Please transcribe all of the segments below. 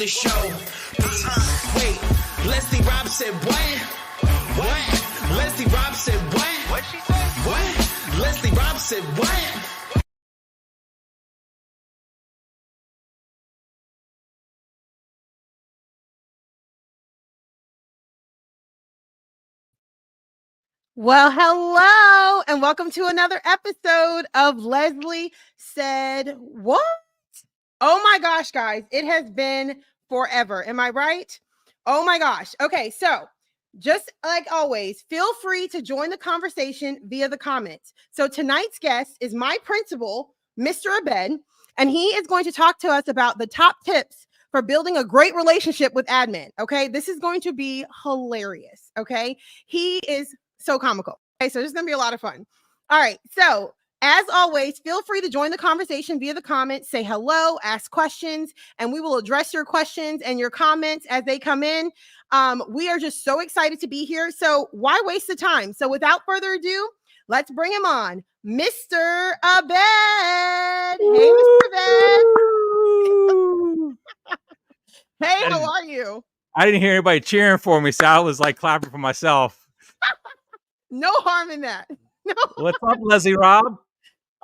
the show. Wait, Leslie Rob said what? What? Leslie Rob said what? What'd she say? What? Leslie Rob said what? Well, hello, and welcome to another episode of Leslie Said What? Oh my gosh, guys, it has been forever. Am I right? Oh my gosh. Okay, so just like always, feel free to join the conversation via the comments. So tonight's guest is my principal, Mr. Abed, and he is going to talk to us about the top tips for building a great relationship with admin. Okay, this is going to be hilarious. Okay, he is so comical. Okay, so this is going to be a lot of fun. All right, so as always, feel free to join the conversation via the comments, say hello, ask questions, and we will address your questions and your comments as they come in. We are just so excited to be here. So why waste the time? So without further ado, let's bring him on, Mr. Abed. Hey, Mr. Abed. Hey, how are you? I didn't hear anybody cheering for me, so I was like clapping for myself. No harm in that. No. What's up, Leslie Rob?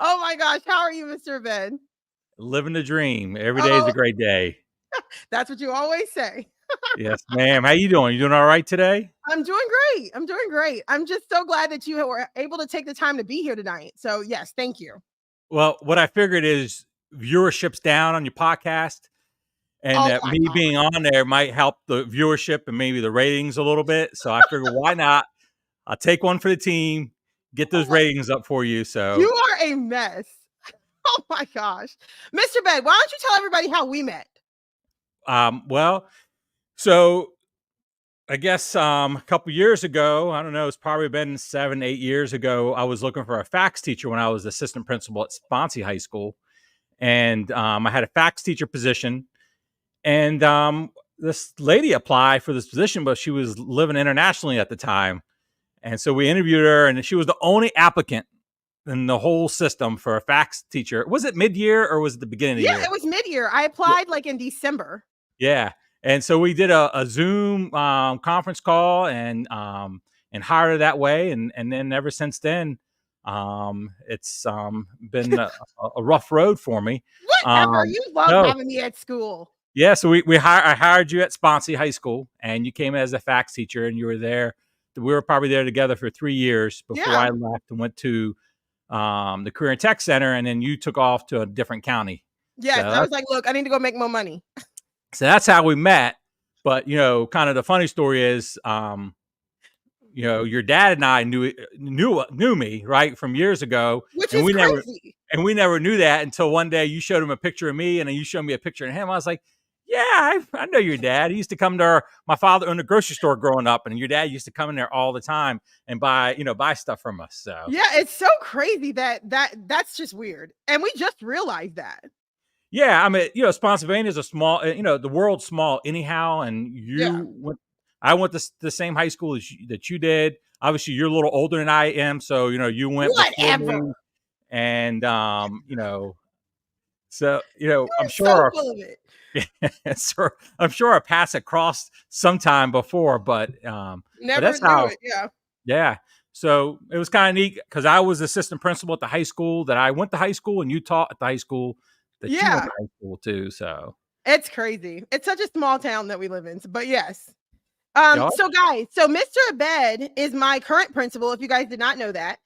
Oh my gosh, how are you, Mr. Abed? Living the dream. Every day is a great day. That's what you always say. Yes, ma'am. How you doing? You doing all right today? I'm doing great. I'm doing great. I'm just so glad that you were able to take the time to be here tonight. So yes, thank you. Well, what I figured is viewership's down on your podcast, and that me being on there might help the viewership and maybe the ratings a little bit. So I figured, why not? I'll take one for the team, get those ratings up for you. So you are a mess. Oh my gosh. Mr. Bed, why don't you tell everybody how we met? Well, so I guess a couple years ago, I don't know, it's probably been 7-8 years ago, I was looking for a fax teacher when I was assistant principal at Swansea High School. And I had a fax teacher position. And this lady applied for this position, but she was living internationally at the time. And so we interviewed her, and she was the only applicant in the whole system for a fax teacher. Was it mid-year or was it the beginning of the year? Yeah, it was mid-year. I applied like in December. Yeah. And so we did a Zoom conference call and hired her that way. And then ever since then, it's been a rough road for me. Whatever. You love having me at school. Yeah. So I hired you at Swansea High School, and you came as a fax teacher, and you were there. We were probably there together for 3 years before I left and went to the Career and Tech Center, and then you took off to a different county. Yes, so I was like, look, I need to go make more money. So that's how we met. But, kind of the funny story is, your dad and I knew me, right, from years ago. Which is crazy. We never knew that until one day you showed him a picture of me, and then you showed me a picture of him. I was like, yeah, I know your dad. He used to come to my father in the grocery store growing up, and your dad used to come in there all the time and buy stuff from us. So yeah, it's so crazy that's just weird. And we just realized that. Yeah, I mean, Spotsylvania is a small, the world's small anyhow. And I went to the same high school that you did. Obviously, you're a little older than I am, so you went whatever. And so I'm sure. So full of it. So I'm sure I passed across sometime before, but never but that's how. It, yeah. Yeah. So it was kind of neat because I was assistant principal at the high school that I went to high school, and you taught at the high school that you went to high school too. So it's crazy. It's such a small town that we live in. But yes. So guys, Mr. Abed is my current principal. If you guys did not know that,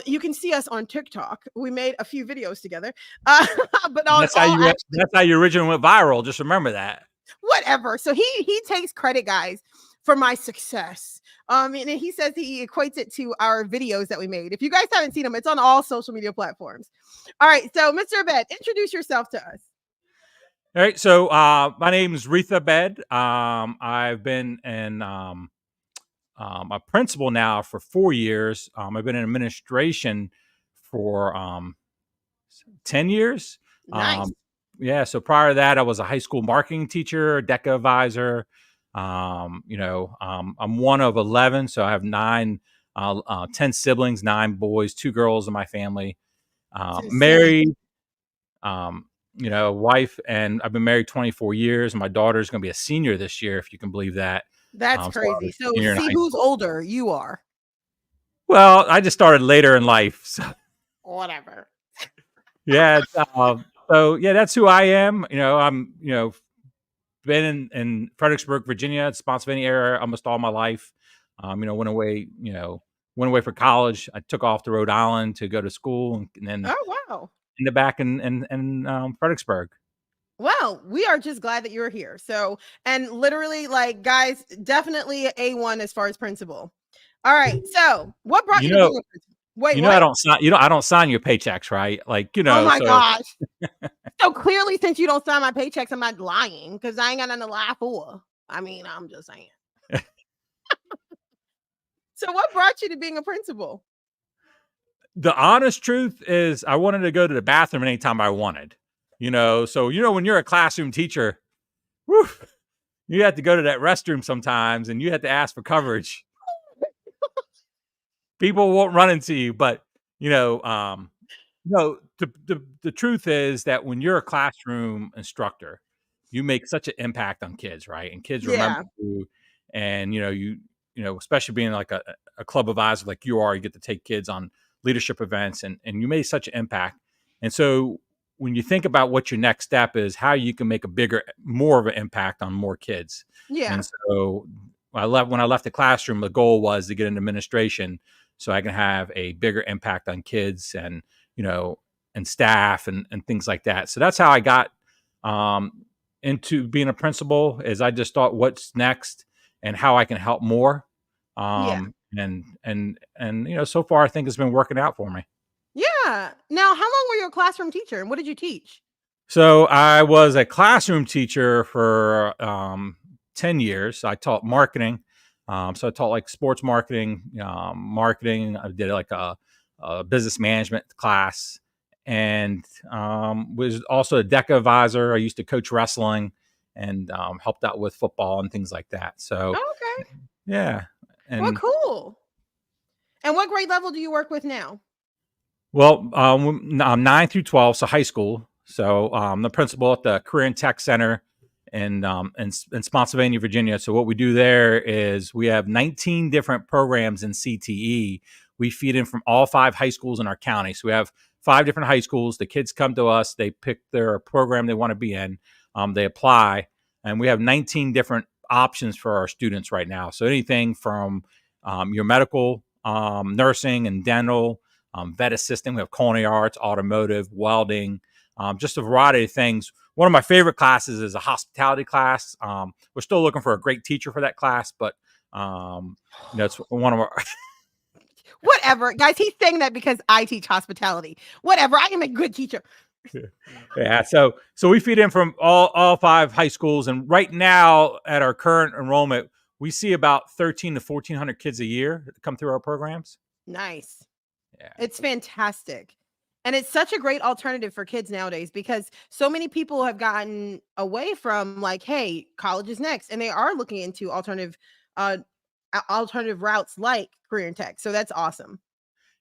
you can see us on TikTok. We made a few videos together. But that's how you originally went viral. Just remember that. Whatever. So he takes credit, guys, for my success. And he says he equates it to our videos that we made. If you guys haven't seen them, it's on all social media platforms. All right. So Mr. Abed, introduce yourself to us. All right, so my name is Retha Abed. I've been a principal now for 4 years. I've been in administration for 10 years. Nice. So prior to that, I was a high school marketing teacher, DECA advisor. I'm one of 11, so I have 10 siblings, 9 boys, 2 girls in my family. Married. wife, and I've been married 24 years. And my daughter's going to be a senior this year, if you can believe that. That's So I was crazy. a So senior in see high who's school. older. You are. Well, I just started later in life. So Whatever. yeah. So yeah, that's who I am. I'm, been in Fredericksburg, Virginia, Spotsylvania area almost all my life. Went away for college. I took off to Rhode Island to go to school, and then Oh, wow. ended back in Fredericksburg. Well, we are just glad that you're here. So, and literally, like, guys, definitely A1 as far as principal. All right. So, what brought You you to know, being a principal? Wait, I what? don't sign your paychecks, right? Like, Oh my so gosh. So clearly, since you don't sign my paychecks, I'm not lying because I ain't got nothing to lie for. I mean, I'm just saying. So, what brought you to being a principal? the honest truth is I wanted to go to the bathroom anytime I wanted. So when you're a classroom teacher, whew, you have to go to that restroom sometimes and you have to ask for coverage. People won't run into you, but no, the truth is that when you're a classroom instructor, you make such an impact on kids, right? And kids remember Yeah. you, and especially being like a club advisor like you are, you get to take kids on leadership events, and you made such an impact. And so when you think about what your next step is, how you can make more of an impact on more kids. Yeah. And so when I left the classroom, the goal was to get into administration so I can have a bigger impact on kids and and staff and things like that. So that's how I got into being a principal. Is I just thought, what's next and how I can help more. Yeah. And so far I think it's been working out for me. Yeah. Now, how long were you a classroom teacher and what did you teach? So I was a classroom teacher for 10 years. I taught marketing. So I taught like sports marketing, marketing. I did like a business management class, and was also a DECA advisor. I used to coach wrestling and helped out with football and things like that. So Oh, okay. yeah. Well, And cool. And what grade level do you work with now? well, I'm 9 through 12, so high school. So the principal at the Career and Tech Center in Spotsylvania, Virginia. So what we do there is we have 19 different programs in CTE. We feed in from all 5 high schools in our county. So we have 5 different high schools. The kids come to us. They pick their program they want to be in. They apply, and we have 19 different options for our students right now. So anything from your medical, nursing, and dental. Vet assisting. We have culinary arts, automotive, welding, just a variety of things. One of my favorite classes is a hospitality class. We're still looking for a great teacher for that class, but it's one of our. Whatever, guys. He's saying that because I teach hospitality. Whatever. I am a good teacher. Yeah. So we feed in from all 5 high schools, and right now at our current enrollment, we see about 1,300 to 1,400 kids a year that come through our programs. Nice. Yeah. It's fantastic. And it's such a great alternative for kids nowadays because so many people have gotten away from like, hey, college is next. And they are looking into alternative routes like career and tech. So that's awesome.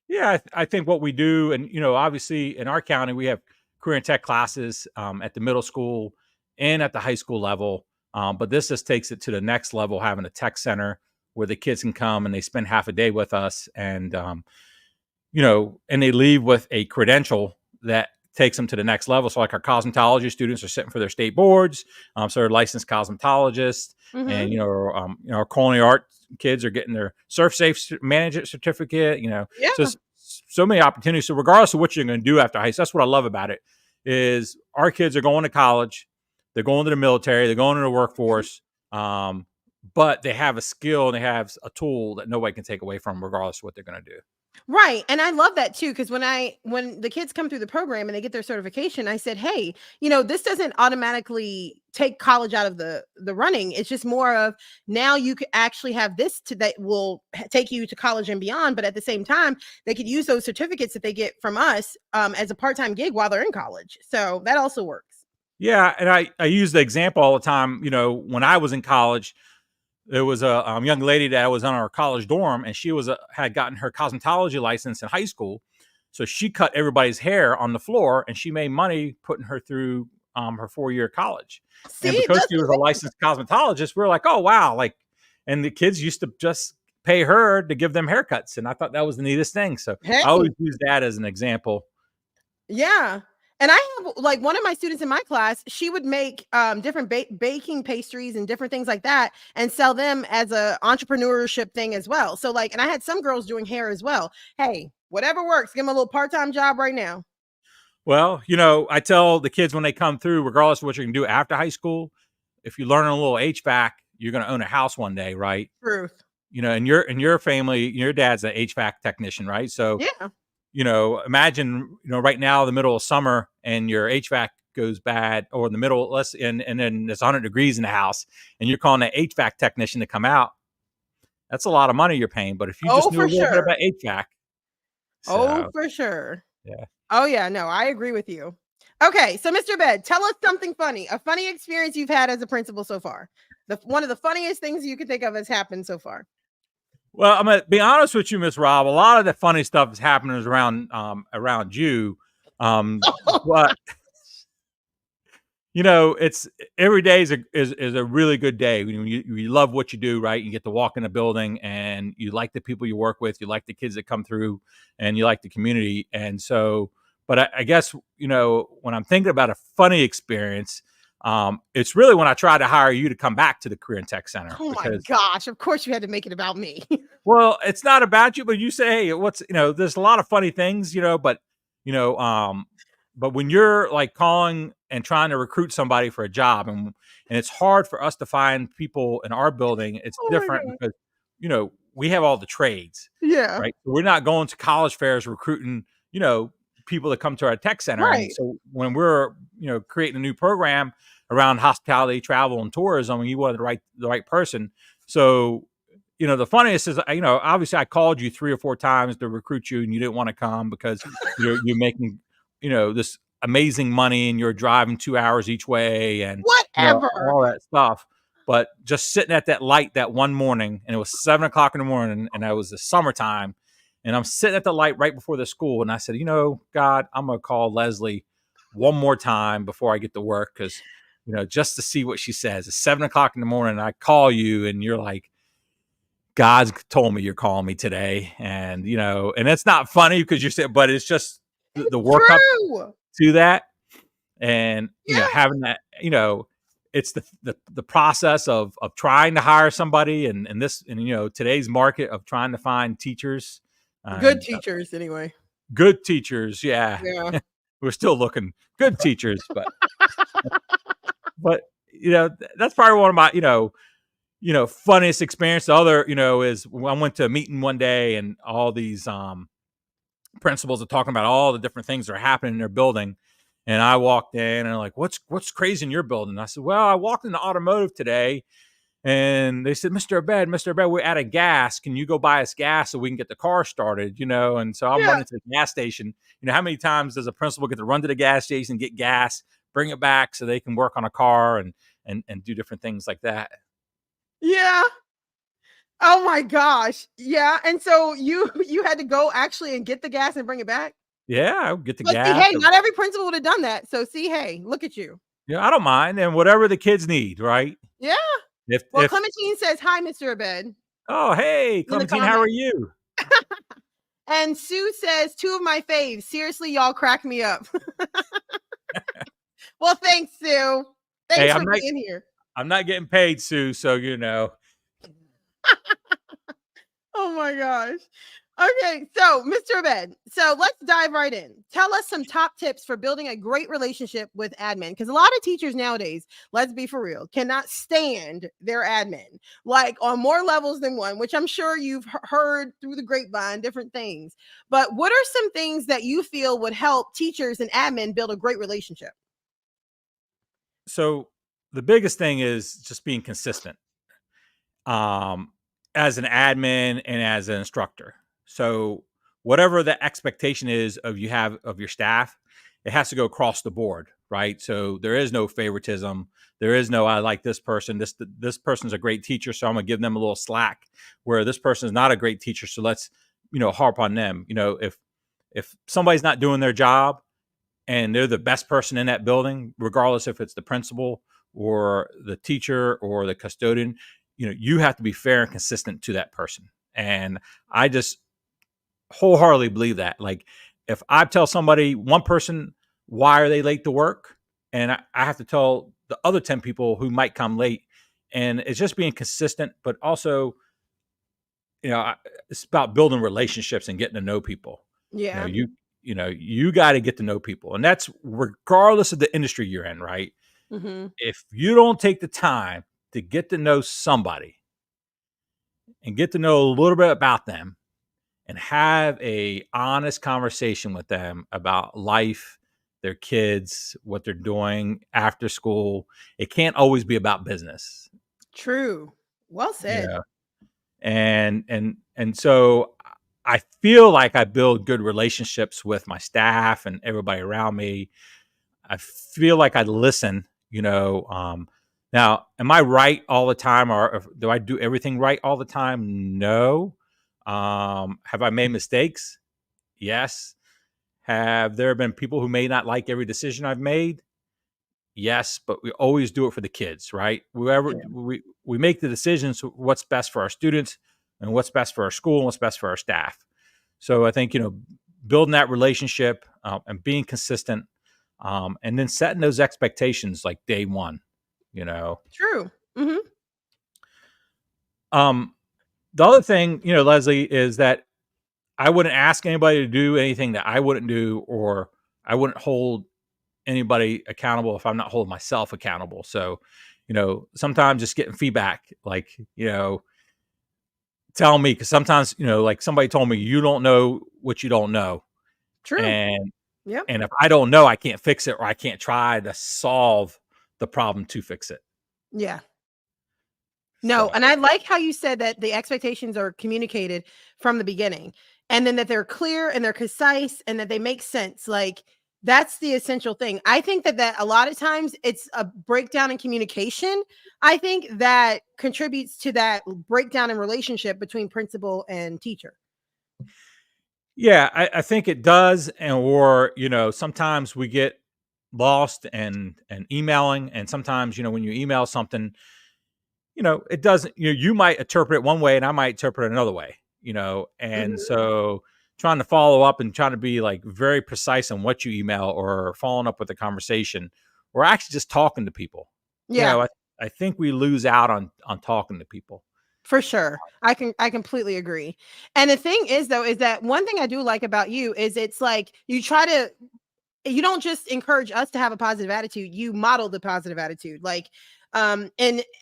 Yeah, I think what we do, and obviously in our county, we have career and tech classes at the middle school and at the high school level. But this just takes it to the next level, having a tech center where the kids can come and they spend half a day with us, and and they leave with a credential that takes them to the next level. So like our cosmetology students are sitting for their state boards. So they're licensed cosmetologists, and our culinary art kids are getting their surf safe manager certificate. Yeah. So many opportunities. So regardless of what you're going to do after high school, that's what I love about it. Is our kids are going to college, they're going to the military, they're going to the workforce, but they have a skill and they have a tool that nobody can take away from them, regardless of what they're going to do. Right. And I love that too, because when the kids come through the program and they get their certification, I said, hey, this doesn't automatically take college out of the running. It's just more of now you could actually have this that will take you to college and beyond. But at the same time, they could use those certificates that they get from us as a part-time gig while they're in college. So that also works. Yeah. And I use the example all the time. When I was in college, there was a young lady that was on our college dorm, and she had gotten her cosmetology license in high school. So she cut everybody's hair on the floor, and she made money putting her through her 4-year college. And See, because that's she was a licensed cosmetologist, we were like, oh, wow. Like, and the kids used to just pay her to give them haircuts. And I thought that was the neatest thing. So I always hey, use that as an example. yeah. And I have like one of my students in my class, she would make different baking pastries and different things like that and sell them as a entrepreneurship thing as well. So like, and I had some girls doing hair as well. Hey, whatever works, give them a little part-time job right now. Well, you know, I tell the kids when they come through, regardless of what you can do after high school, if you learn a little HVAC, you're going to own a house one day, right? Truth. You know, and your family, your dad's an HVAC technician, right? So, Yeah. you know, imagine, you know, right now, the middle of summer and your HVAC goes bad, or in the middle, and then it's 100 degrees in the house and you're calling an HVAC technician to come out. That's a lot of money you're paying. But if you just Oh, knew a for little bit sure. about HVAC, Oh, so for sure. yeah. Oh, yeah. No, I agree with you. Okay. So, Mr. Bed, tell us something funny, a funny experience you've had as a principal so far. One of the funniest things you can think of has happened so far. Well, I'm gonna be honest with you, Miss Rob. A lot of the funny stuff is happening around you, but you know, it's every day is a really good day. You love what you do, right? You get to walk in a building, and you like the people you work with, you like the kids that come through, and you like the community. And so, but I guess you know when I'm thinking about a funny experience, it's really when I try to hire you to come back to the Career and Tech Center Oh my because gosh. Of course you had to make it about me. well, it's not about you, but you say, hey, what's, you know, there's a lot of funny things, you know, you know, but when you're like calling and trying to recruit somebody for a job and it's hard for us to find people in our building, it's Oh my different god. because, you know, we have all the trades, Yeah. right? We're not going to college fairs recruiting, you know, people that come to our tech center. And Right. so when we're, you know, creating a new program around hospitality, travel, and tourism, you wanted the right person. So you know, the funniest is, you know, obviously I called you 3 or 4 times to recruit you and you didn't want to come because you're making, you know, this amazing money and you're driving 2 hours each way and, you know, Whatever. all that stuff. But just sitting at that light that one morning, and it was 7 o'clock in the morning, and it was the summertime, and I'm sitting at the light right before the school, and I said, you know, God, I'm gonna call Leslie one more time before I get to work because, you know, just to see what she says. It's 7 o'clock in the morning, and I call you, and you're like, God's told me you're calling me today. And, you know, and it's not funny because you're saying, but it's just the It's workup true. to that. And, you know, Yeah. having that, you know, it's the process of trying to hire somebody and this, and, you know, today's market of trying to find teachers, Good and teachers, anyway. good teachers. Yeah. Yeah. We're still looking good teachers, but, you know, that's probably one of my, you know, funniest experience. The other, you know, is I went to a meeting one day and all these principals are talking about all the different things that are happening in their building. And I walked in and they're like, what's crazy in your building? And I said, well, I walked into automotive today and they said, Mr. Abed, we're out of gas. Can you go buy us gas so we can get the car started? You know, and so I'm Yeah. running to the gas station. You know, how many times does a principal get to run to the gas station, get gas, bring it back so they can work on a car and do different things like that? Yeah. Oh my gosh. Yeah. And so you had to go actually and get the gas and bring it back? Yeah, I'll get the But see, gas. hey, not every principal would have done that. So see, hey, look at you. Yeah, I don't mind, and whatever the kids need, right? Yeah. Well, If Clementine says, hi, Mr. Abed, oh, hey, in the Clementine, how are comments. you? And Sue says, two of my faves. Seriously, y'all crack me up. Well, thanks, Sue. Hey, Thanks for being here. I'm not getting paid, Sue, so you know. Oh my gosh. Okay, so Mr. Abed, so let's dive right in. Tell us some top tips for building a great relationship with admin, because a lot of teachers nowadays, let's be for real, cannot stand their admin, like on more levels than one, which I'm sure you've heard through the grapevine, different things. But what are some things that you feel would help teachers and admin build a great relationship? So the biggest thing is just being consistent. As an admin and as an instructor. So whatever the expectation is of you have of your staff, it has to go across the board, right? So there is no favoritism. There is no I like this person. This person's a great teacher, so I'm gonna give them a little slack. Where this person is not a great teacher, so let's harp on them. You know, if somebody's not doing their job, and they're the best person in that building, regardless if it's the principal or the teacher or the custodian. You have to be fair and consistent to that person. And I just wholeheartedly believe that. Like, if I tell somebody, one person, why are they late to work, and I have to tell the other 10 people who might come late, and it's just being consistent, but also, it's about building relationships and getting to know people. Yeah. You got to get to know people, and that's regardless of the industry you're in, right? Mm-hmm. If you don't take the time to get to know somebody and get to know a little bit about them and have a honest conversation with them about life, their kids, what they're doing after school, it can't always be about business. True. Well said. Yeah. And so I feel like I build good relationships with my staff and everybody around me. I feel like I listen, now, am I right all the time, or do I do everything right all the time? No. Have I made mistakes? Yes. Have there been people who may not like every decision I've made? Yes, but we always do it for the kids, right? Whoever we make the decisions, what's best for our students and what's best for our school and what's best for our staff. So I think, building that relationship and being consistent, and then setting those expectations like day one, True. Mm-hmm. The other thing, Leslie, is that I wouldn't ask anybody to do anything that I wouldn't do, or I wouldn't hold anybody accountable if I'm not holding myself accountable. So, sometimes just getting feedback, like, tell me, because sometimes, like somebody told me, you don't know what you don't know. True. And Yep. if I don't know, I can't fix it, or I can't try to solve the problem to fix it. Yeah. No, and I like how you said that the expectations are communicated from the beginning, and then that they're clear and they're concise and that they make sense. Like, that's the essential thing. I think that a lot of times it's a breakdown in communication. I think that contributes to that breakdown in relationship between principal and teacher. Yeah, I think it does. Or, sometimes we get lost and emailing. And sometimes, when you email something, it doesn't, you might interpret it one way and I might interpret it another way, and so trying to follow up and trying to be like very precise on what you email, or following up with a conversation, or actually just talking to people. Yeah. I think we lose out on talking to people. For sure. I completely agree. And the thing is, though, is that one thing I do like about you is it's like you don't just encourage us to have a positive attitude, you model the positive attitude. Like, and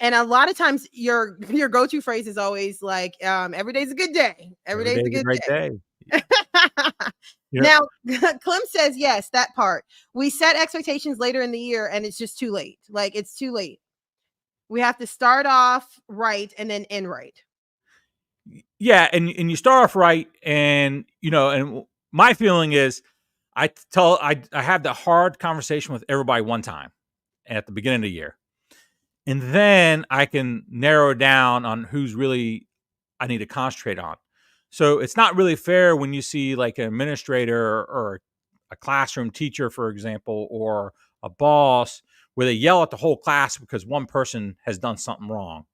a lot of times your go-to phrase is always like, every day's a good day. Every day's a good day. Now, Clem says, yes, that part. We set expectations later in the year and it's just too late. Like, it's too late. We have to start off right and then end right. Yeah. And you start off right. And, and my feeling is I have the hard conversation with everybody one time at the beginning of the year. And then I can narrow down on who's really I need to concentrate on. So it's not really fair when you see like an administrator or a classroom teacher, for example, or a boss, where they yell at the whole class because one person has done something wrong.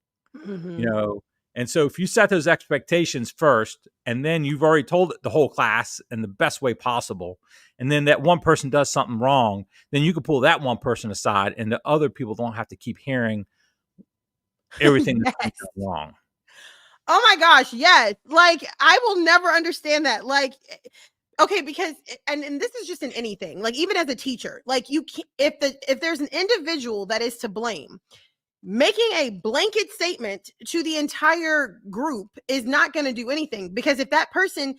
And so if you set those expectations first, and then you've already told the whole class in the best way possible, and then that one person does something wrong, then you can pull that one person aside, and the other people don't have to keep hearing everything that's done wrong. Oh my gosh, yes. Like, I will never understand that. Like, okay, because and this is just in anything. Like, even as a teacher, like, you can't, if there's an individual that is to blame, making a blanket statement to the entire group is not going to do anything, because if that person,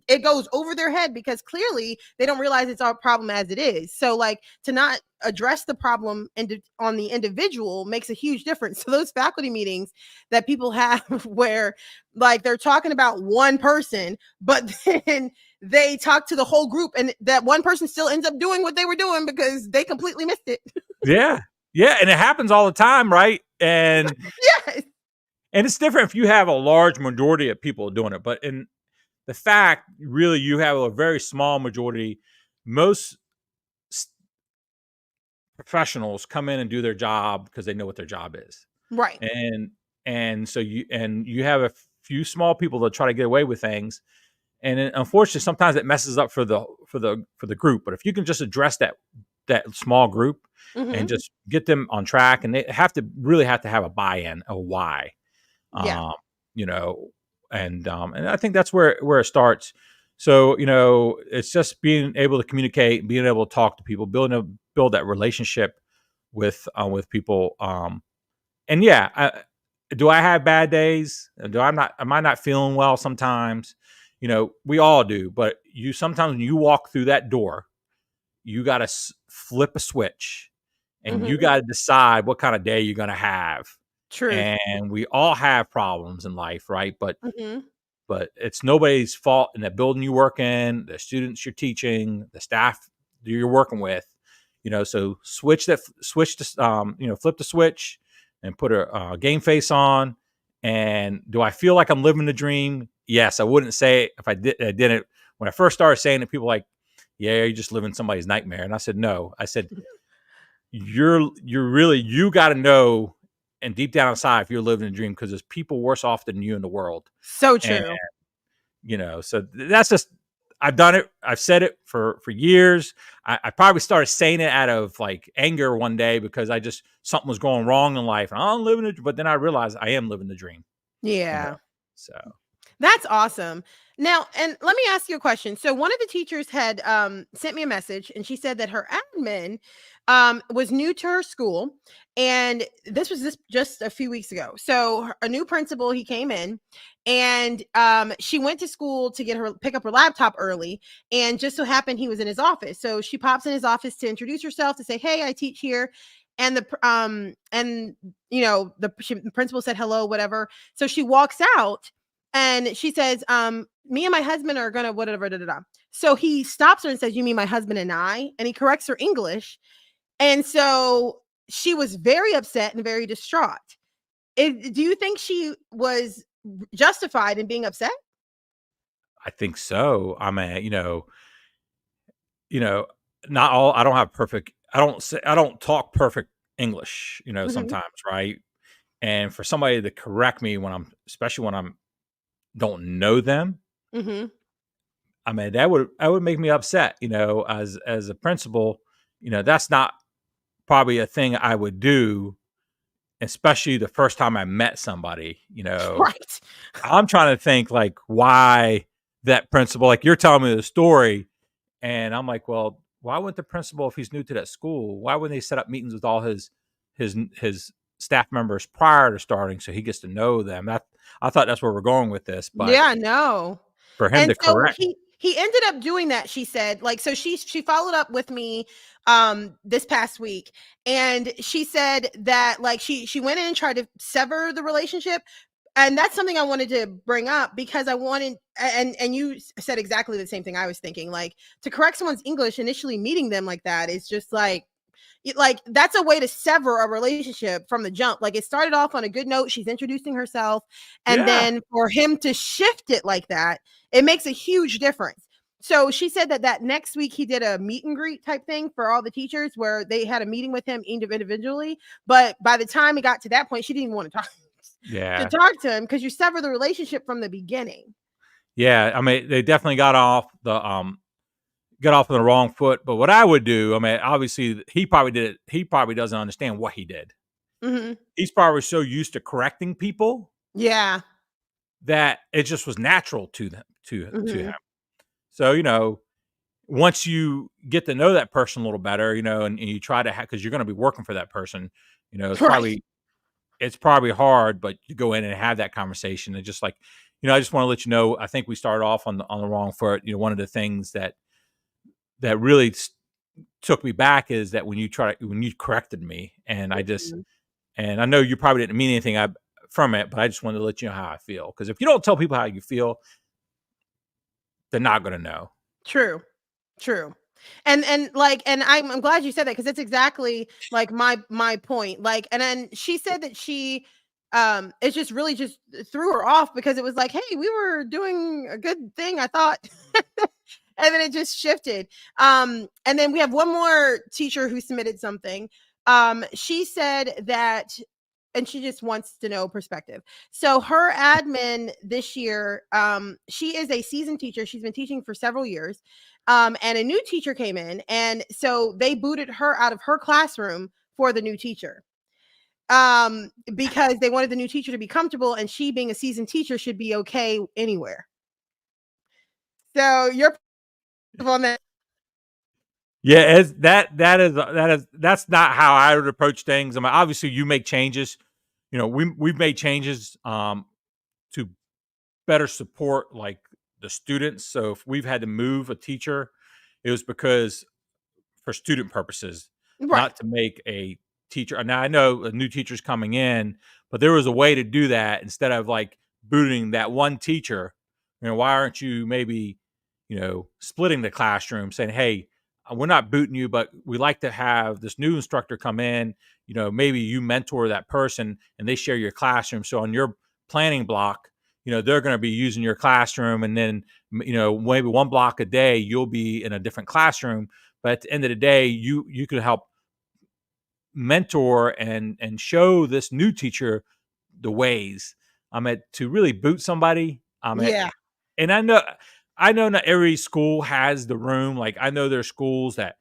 it goes over their head, because clearly they don't realize it's our problem as it is. So, like, to not address the problem on the individual makes a huge difference. So those faculty meetings that people have where like they're talking about one person, but then they talk to the whole group, and that one person still ends up doing what they were doing because they completely missed it. Yeah. Yeah, and it happens all the time, right? And yes. And it's different if you have a large majority of people doing it, but in the fact, really, you have a very small majority. Most professionals come in and do their job because they know what their job is. Right. And so you have a few small people that try to get away with things, and unfortunately sometimes it messes up for the group. But if you can just address that small group and Mm-hmm. just get them on track, and they have to have a buy-in, a why, Yeah. um, you know, and I think that's where it starts. So it's just being able to communicate, being able to talk to people, build that relationship with people. And yeah, do I have bad days? Am I not feeling well sometimes? We all do, but sometimes when you walk through that door, you got to flip a switch, and you Mm-hmm. got to decide what kind of day you're going to have. Truth. And we all have problems in life, right? Mm-hmm. But it's nobody's fault in the building you work in, the students you're teaching, the staff you're working with. So switch the flip the switch and put a game face on. And do I feel like I'm living the dream? Yes. I wouldn't say it if I didn't. When I first started saying it, people were like, yeah, you're just living somebody's nightmare. And I said, no. I said, you got to know, and deep down inside, if you're living a dream, because there's people worse off than you in the world. So And true. so that's just, I've done it. I've said it for years. I probably started saying it out of like anger one day because something was going wrong in life, and I'm living it. But then I realized I am living the dream. Yeah. So That's awesome. Now, and let me ask you a question. So one of the teachers had sent me a message, and she said that her admin was new to her school, and this was just a few weeks ago. So a new principal, he came in, and she went to school to pick up her laptop early, and just so happened he was in his office. So she pops in his office to introduce herself, to say, "Hey, I teach here." And the principal said hello, whatever. So she walks out, and she says, me and my husband are gonna whatever, da, da, da. So he stops her and says, "You mean my husband and I?" And he corrects her English. And so she was very upset and very distraught. Do you think she was justified in being upset? I think so. I mean, you know, not all. I don't have perfect. I don't talk perfect English. Hmm. Sometimes, right? And for somebody to correct me especially when I'm don't know them, Hmm. I mean, that would make me upset, as a principal. That's not probably a thing I would do, especially the first time I met somebody. Right. I'm trying to think like why that principal, like you're telling me the story, and I'm like, well, why wouldn't the principal, if he's new to that school, why wouldn't they set up meetings with all his staff members prior to starting so he gets to know them? I thought that's where we're going with this, but Yeah, no. for him And to so correct, he ended up doing that, she said. Like, so she followed up with me this past week, and she said that like she went in and tried to sever the relationship. And that's something I wanted to bring up, because I wanted, and you said exactly the same thing I was thinking. Like, to correct someone's English initially, meeting them like that is just like that's a way to sever a relationship from the jump. Like, it started off on a good note, she's introducing herself, and yeah, then for him to shift it like that, it makes a huge difference. So she said that next week he did a meet and greet type thing for all the teachers, where they had a meeting with him individually. But by the time it got to that point, she didn't even want to talk to yeah, talk to him, because you sever the relationship from the beginning. yeah. I mean, they definitely got off on the wrong foot. But what I would do, I mean, obviously he probably did it. He probably doesn't understand what he did. Hmm. He's probably so used to correcting people Yeah. that it just was natural to them to him. Hmm. So once you get to know that person a little better, and you try to because you're going to be working for that person, it's Right. probably hard, but you go in and have that conversation and just like, I just want to let you know, I think we started off on the wrong foot. One of the things that really took me back is that when you corrected me, and Mhm. I know you probably didn't mean anything from it, but I just wanted to let you know how I feel, because if you don't tell people how you feel, they're not going to know. True. True. And I'm glad you said that, because that's exactly like my point. Like, and then she said that it just really just threw her off, because it was like, hey, we were doing a good thing, I thought. And then it just shifted. And then we have one more teacher who submitted something. She said that, and she just wants to know perspective. So her admin this year, she is a seasoned teacher. She's been teaching for several years. And a new teacher came in, and so they booted her out of her classroom for the new teacher. Because they wanted the new teacher to be comfortable, and she, being a seasoned teacher, should be okay anywhere. So you're on that. Yeah, that's not how I would approach things. I mean, obviously you make changes. We've made changes to better support like the students. So if we've had to move a teacher, it was because for student purposes, Right. not to make a teacher. Now I know a new teacher's coming in, but there was a way to do that instead of like booting that one teacher. Why aren't you maybe, splitting the classroom, saying, hey, we're not booting you, but we like to have this new instructor come in. Maybe you mentor that person and they share your classroom. So on your planning block, they're going to be using your classroom, and then, maybe one block a day, you'll be in a different classroom. But at the end of the day, you could help mentor and show this new teacher the ways. To really boot somebody. Yeah. And I know not every school has the room. Like I know there's schools that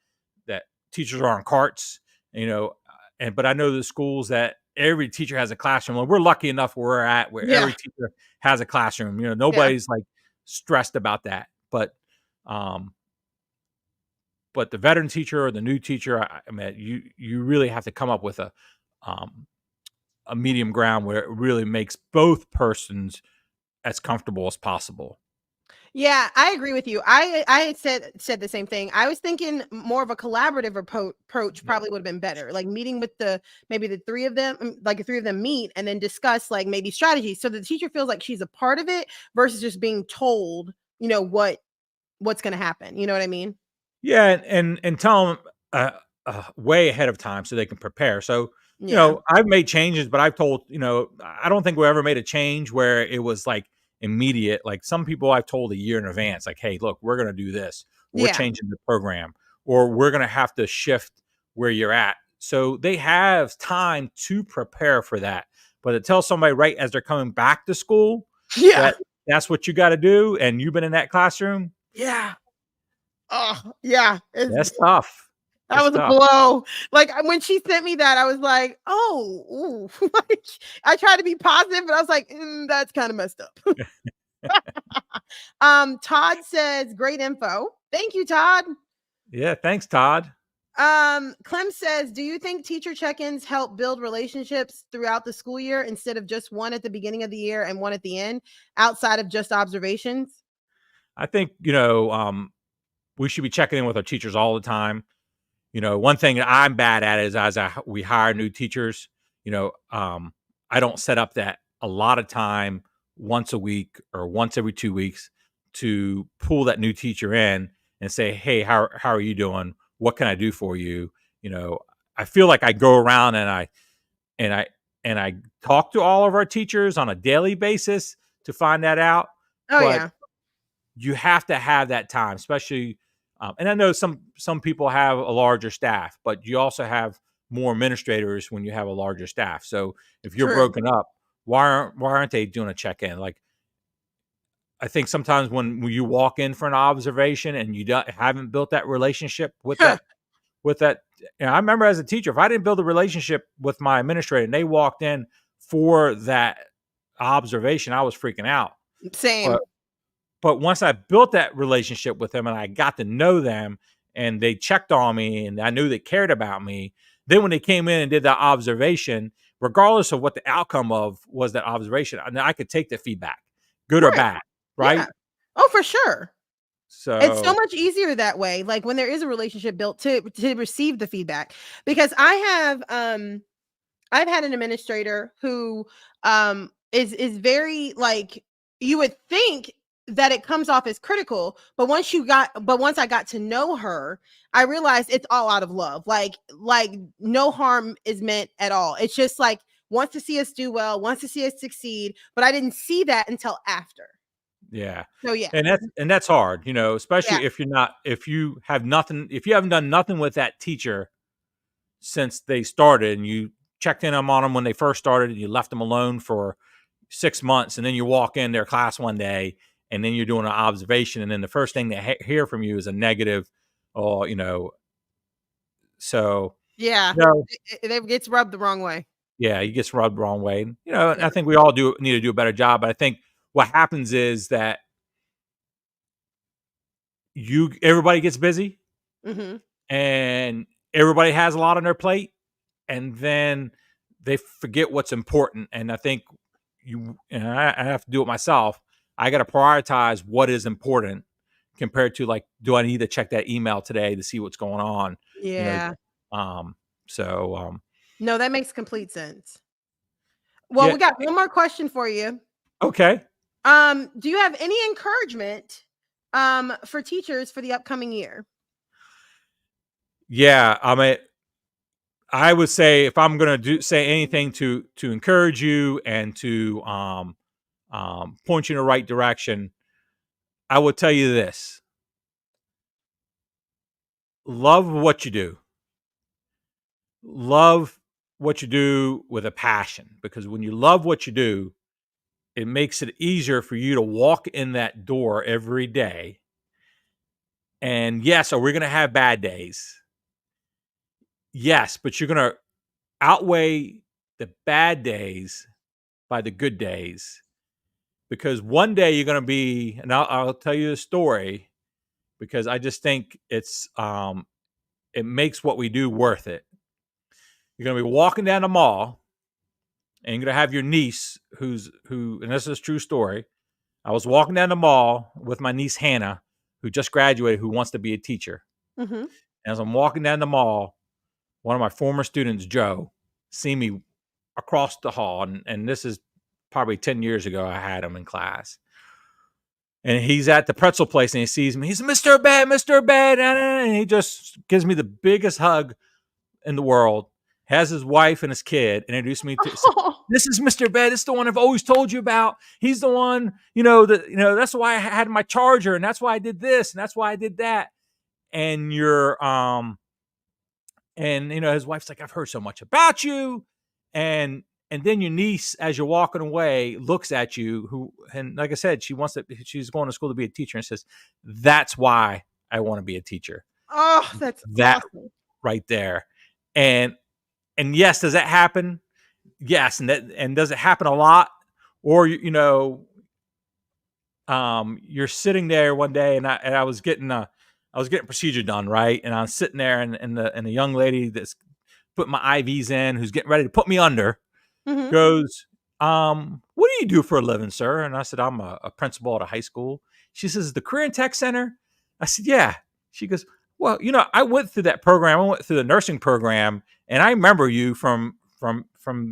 teachers are on carts, but I know there's schools that every teacher has a classroom. Well, we're lucky enough where we're at, where every teacher has a classroom. Nobody's like stressed about that. But the veteran teacher or the new teacher, you really have to come up with a medium ground where it really makes both persons as comfortable as possible. Yeah, I agree with you. I said the same thing. I was thinking more of a collaborative approach probably would have been better. Like meeting with maybe the three of them, like the three of them meet and then discuss like maybe strategies, so the teacher feels like she's a part of it versus just being told, what's going to happen. You know what I mean? Yeah, and tell them way ahead of time so they can prepare. So I've made changes, but I've told I don't think we ever made a change where it was like immediate. Like some people I've told a year in advance, like, hey, look, we're going to do this. We're changing the program, or we're going to have to shift where you're at. So they have time to prepare for that. But to tell somebody right as they're coming back to school, that's what you got to do, and you've been in that classroom. Yeah. Oh, yeah. That's tough. That was a blow. Like when she sent me that, I was like, oh, ooh. Like, I tried to be positive, but I was like, that's kind of messed up. Todd says, great info. Thank you, Todd. Yeah, thanks, Todd. Clem says, do you think teacher check-ins help build relationships throughout the school year instead of just one at the beginning of the year and one at the end, outside of just observations? I think, we should be checking in with our teachers all the time. One thing that I'm bad at is we hire new teachers, I don't set up that a lot of time once a week or once every 2 weeks to pull that new teacher in and say, hey, how are you doing? What can I do for you? I feel like I go around and I talk to all of our teachers on a daily basis to find that out. But you have to have that time, especially. And I know some people have a larger staff, but you also have more administrators when you have a larger staff. So if you're broken up, why aren't they doing a check-in? Like, I think sometimes when you walk in for an observation and you haven't built that relationship with that, I remember as a teacher, if I didn't build a relationship with my administrator and they walked in for that observation, I was freaking out. Same. But once I built that relationship with them and I got to know them and they checked on me and I knew they cared about me, then when they came in and did that observation, regardless of what the outcome of was that observation, I could take the feedback, good or bad, right? Yeah. Oh, for sure. So it's so much easier that way. Like when there is a relationship built to receive the feedback, because I've had an administrator who is very like, you would think that it comes off as critical, but once I got to know her, I realized it's all out of love. Like no harm is meant at all. It's just like wants to see us do well, wants to see us succeed, but I didn't see that until after. Yeah. So yeah. And that's hard, Yeah. especially if you haven't done nothing with that teacher since they started, and you checked in on them when they first started, and you left them alone for 6 months, and then you walk in their class one day, and then you're doing an observation, and then the first thing they hear from you is a negative, or so Yeah. no, It gets rubbed the wrong way. yeah, you get rubbed the wrong way. Yeah. I think we all need to do a better job. But I think what happens is that everybody gets busy, Mm-hmm. and everybody has a lot on their plate, and then they forget what's important. And I think I have to do it myself. I got to prioritize what is important compared to, like, do I need to check that email today to see what's going on? You know, Yeah. um, so No, that makes complete sense. Well, yeah, we got one more question for you. okay, Do you have any encouragement for teachers for the upcoming year? yeah. I would say, if I'm going to say anything to encourage you and to point you in the right direction, I would tell you this: love what you do. Love what you do with a passion, because when you love what you do, it makes it easier for you to walk in that door every day. And yes, are we going to have bad days? Yes, but you're going to outweigh the bad days by the good days, because one day you're going to be, and I'll tell you a story, because I just think it makes what we do worth it. You're going to be walking down the mall, and you're going to have your niece and this is a true story. I was walking down the mall with my niece Hannah, who just graduated, who wants to be a teacher. Mm-hmm. As I'm walking down the mall, one of my former students, Joe, see me across the hall, and this is probably 10 years ago. I had him in class, and he's at the pretzel place, and he sees me. He's Mr. Abed, Mr. Abed, and he just gives me the biggest hug in the world. Has his wife and his kid, introduced me to. This is Mr. Abed. It's the one I've always told you about. He's the one, that's why I had my charger, and that's why I did this, and that's why I did that. And his wife's like, I've heard so much about you. And then your niece, as you're walking away, looks at you, and like I said, she's going to school to be a teacher, and says, that's why I want to be a teacher. Oh, that's that awesome. Right there. And yes, does that happen? Yes. And does it happen a lot? Or, you're sitting there one day, and I was getting procedure done, right? And I'm sitting there, and the young lady that's putting my IVs in, who's getting ready to put me under, Mm-hmm. goes, what do you do for a living, sir? And I said, I'm a principal at a high school. She says, the Career and Tech Center? I said, yeah. She goes, well, I went through that program. I went through the nursing program, and I remember you from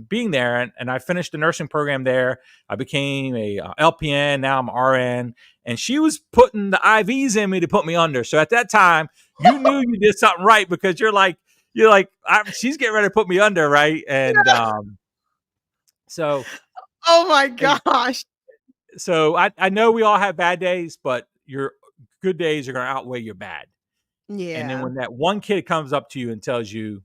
being there. And I finished the nursing program there. I became a LPN. Now I'm RN. And she was putting the IVs in me to put me under. So at that time, you knew you did something right, because you're like, she's getting ready to put me under, right? And so, oh my gosh. So I know we all have bad days, but your good days are going to outweigh your bad. Yeah. And then when that one kid comes up to you and tells you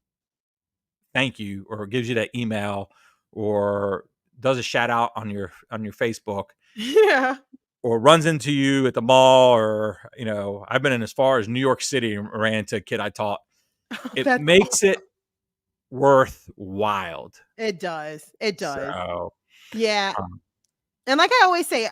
thank you, or gives you that email, or does a shout out on your Facebook, Yeah. or runs into you at the mall, or I've been in as far as New York City and ran into a kid I taught. It makes it worthwhile. It does. It does. So, yeah. And like I always say,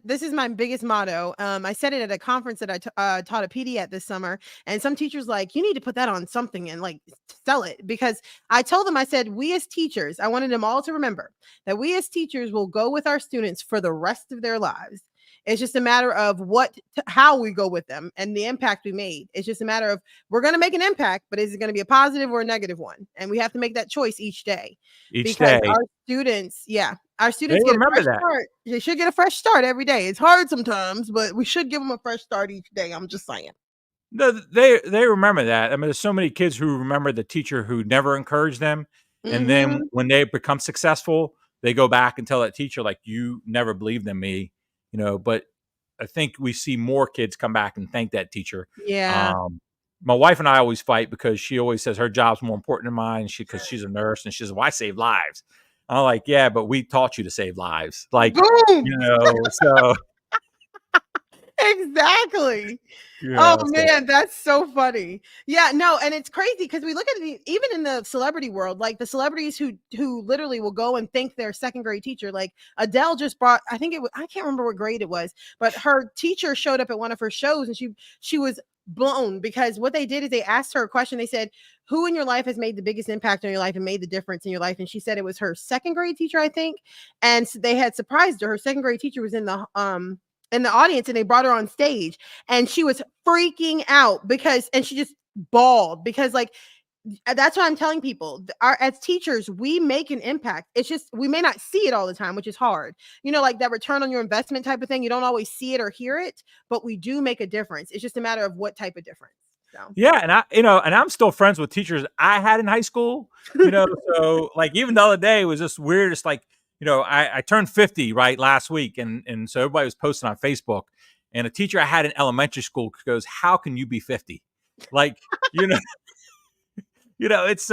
this is my biggest motto. I said it at a conference that I taught a PD at this summer, and some teachers like, you need to put that on something and like sell it, because I told them, I said, we as teachers, I wanted them all to remember that we as teachers will go with our students for the rest of their lives. It's just a matter of how we go with them and the impact we made. It's just a matter of, we're going to make an impact, but is it going to be a positive or a negative one? And we have to make that choice each day. Our students, our students get a fresh start. They should get a fresh start every day. It's hard sometimes, but we should give them a fresh start each day. I'm just saying. No, they remember that. I mean, there's so many kids who remember the teacher who never encouraged them. Mm-hmm. And then when they become successful, they go back and tell that teacher, like, you never believed in me, but I think we see more kids come back and thank that teacher. Yeah. My wife and I always fight because she always says her job's more important than mine. Because she's a nurse, and she says, "Well, I save lives." I'm like, "Yeah, but we taught you to save lives." Like, Boom. so Exactly. Oh so man, that's so funny. Yeah, no, and it's crazy because we look at it even in the celebrity world, like the celebrities who literally will go and thank their second grade teacher. Like Adele just brought, I think it was, I can't remember what grade it was, but her teacher showed up at one of her shows and she was blown because what they did is they asked her a question. They said, "Who in your life has made the biggest impact on your life and made the difference in your life?" And she said it was her second grade teacher, I think. And so they had surprised her. Her second grade teacher was in the audience and they brought her on stage and she was freaking out and she just bawled because like that's what I'm telling people. As teachers, we make an impact. It's just we may not see it all the time, which is hard. Like that return on your investment type of thing. You don't always see it or hear it, but we do make a difference. It's just a matter of what type of difference. So yeah, and I'm still friends with teachers I had in high school. So like even the other day was just weird. It's like, I turned 50 right last week, and so everybody was posting on Facebook, and a teacher I had in elementary school goes, "How can you be 50?" Like, it's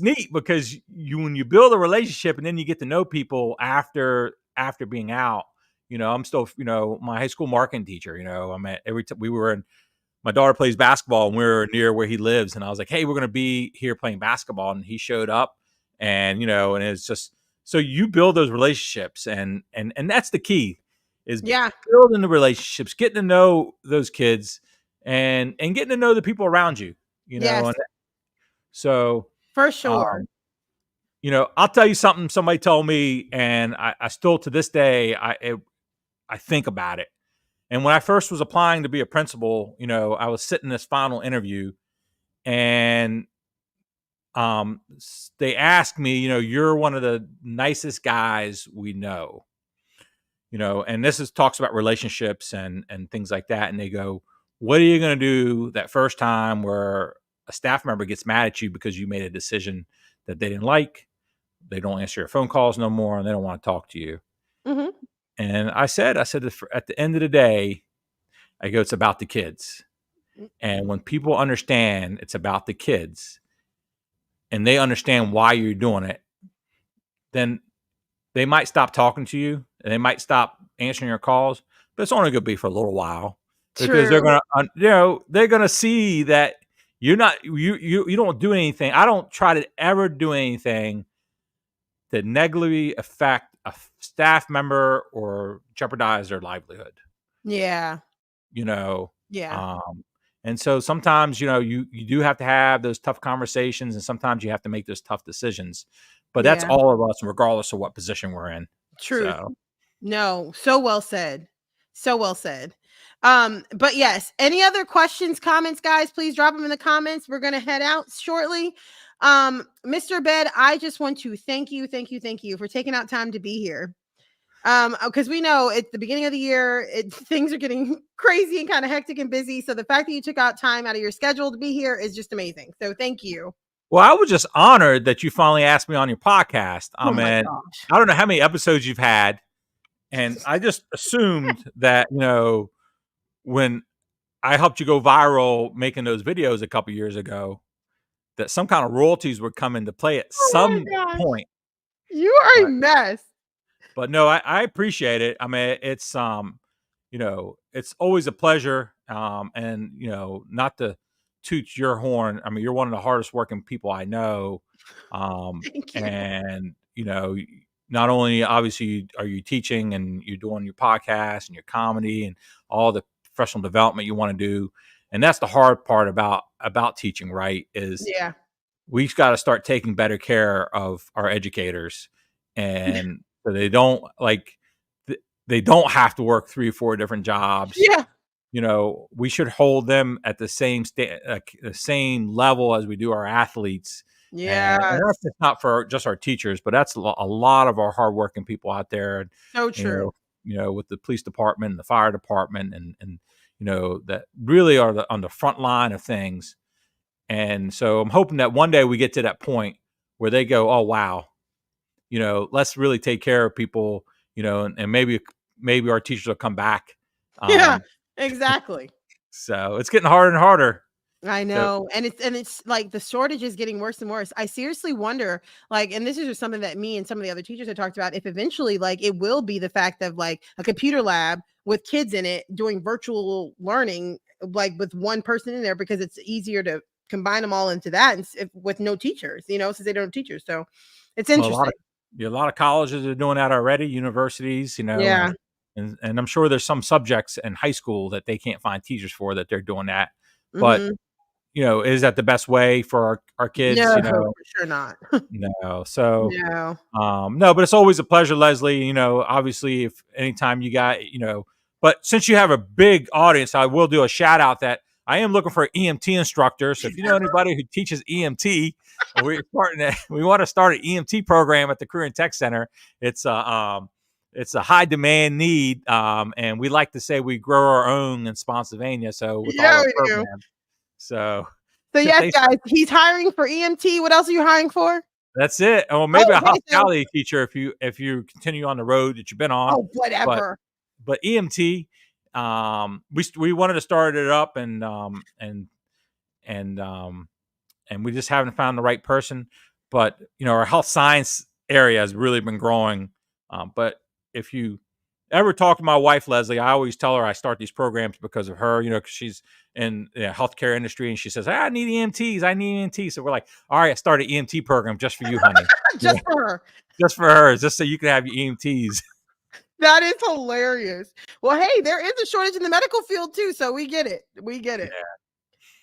neat because when you build a relationship and then you get to know people after being out. I'm still, my high school marketing teacher. I met every time we were in. My daughter plays basketball and we're near where he lives. And I was like, "Hey, we're going to be here playing basketball." And he showed up and, and it's just, so you build those relationships and that's the key is building the relationships, getting to know those kids and getting to know the people around you, yes, and so for sure. I'll tell you something somebody told me and I still to this day, I think about it. And when I first was applying to be a principal, I was sitting in this final interview and they asked me, "You're one of the nicest guys we know." And this talks about relationships and things like that. And they go, "What are you going to do that first time where a staff member gets mad at you because you made a decision that they didn't like? They don't answer your phone calls no more and they don't want to talk to you." Mm-hmm. And I said, at the end of the day, I go, "It's about the kids." And when people understand it's about the kids and they understand why you're doing it, then they might stop talking to you and they might stop answering your calls, but it's only going to be for a little while because they're True. going to, they're going to see that you're not, you don't do anything. I don't try to ever do anything that negatively affect a staff member or jeopardize their livelihood. Yeah. Yeah. Yeah. And so sometimes, you do have to have those tough conversations and sometimes you have to make those tough decisions, but that's Yeah. all of us, regardless of what position we're in. Truth. So, No, so well said. So well said. But yes, any other questions, comments, guys, please drop them in the comments. We're going to head out shortly. Mr. Abed, I just want to thank you for taking out time to be here. Because we know it's the beginning of the year, things are getting crazy and kind of hectic and busy. So the fact that you took out time out of your schedule to be here is just amazing. So thank you. well, I was just honored that you finally asked me on your podcast. I Oh my mean, gosh. I don't know how many episodes you've had, and I just assumed that, when I helped you go viral making those videos a couple years ago, that some kind of royalties would come into play at Oh some my gosh. point. You are a But mess. no, I appreciate it. I mean, it's always a pleasure. And not to toot your horn. I mean, you're one of the hardest working people I know. Thank you. And not only obviously are you teaching and you're doing your podcast and your comedy and all the professional development you want to do, and that's the hard part about teaching, right? Is Yeah. we've got to start taking better care of our educators, and so they don't have to work 3 or 4 different jobs. Yeah. We should hold them at the same the same level as we do our athletes. And Yeah. that's just not for just our teachers, but that's a lot of our hardworking people out there. So true. With the police department and the fire department and that really are on the front line of things. And so I'm hoping that one day we get to that point where they go, "Oh, wow, let's really take care of people," and maybe maybe our teachers will come back. Yeah, exactly. So it's getting harder and harder. I know. And it's like the shortage is getting worse and worse. I seriously wonder, like, and this is just something that me and some of the other teachers have talked about, if eventually like it will be the fact of like a computer lab with kids in it doing virtual learning, like with one person in there, because it's easier to combine them all into that and with no teachers, since they don't have teachers. So it's interesting. A lot of colleges are doing that already, universities, Yeah. and I'm sure there's some subjects in high school that they can't find teachers for that they're doing that. But Mhm. Is that the best way for our kids? No, for sure not. No. So, No. no, but it's always a pleasure, Leslie. Obviously, if anytime you got, but since you have a big audience, I will do a shout out that I am looking for an EMT instructor. So if you know anybody who teaches EMT, we want to start an EMT program at the Career and Tech Center. It's a high demand need, and we like to say we grow our own in Spotsylvania. So with all our programs. So yes, guys, he's hiring for EMT. What else are you hiring for? That's it. Or maybe a hospitality teacher if you continue on the road that you've been on. Oh, whatever. But EMT, we wanted to start it up and we just haven't found the right person. But our health science area has really been growing. But if you ever talk to my wife, Leslie, I always tell her I start these programs because of her, because she's in the healthcare industry and she says, I need EMTs. So we're like, all right, I start an EMT program just for you, honey. Just for her. Just for her, just so you can have your EMTs. That is hilarious. Well, hey, there is a shortage in the medical field too, so we get it. Yeah.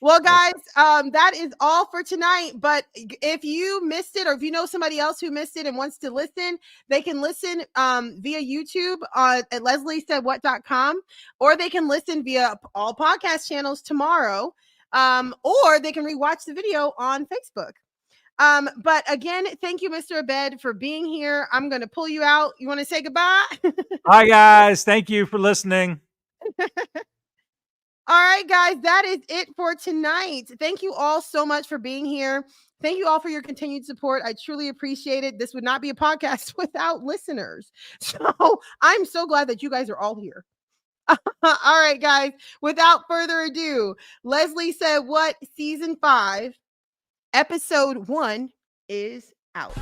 Well, guys, that is all for tonight. But if you missed it, or if you know somebody else who missed it and wants to listen, they can listen via YouTube at lesliesaidwhat.com, or they can listen via all podcast channels tomorrow, or they can rewatch the video on Facebook. But again, thank you, Mr. Abed, for being here. I'm going to pull you out. You want to say goodbye? Hi, guys. Thank you for listening. All right, guys, that is it for tonight. Thank you all so much for being here. Thank you all for your continued support. I truly appreciate it. This would not be a podcast without listeners. So I'm so glad that you guys are all here. All right, guys, without further ado, Leslie Said What Season 5, Episode 1 is out.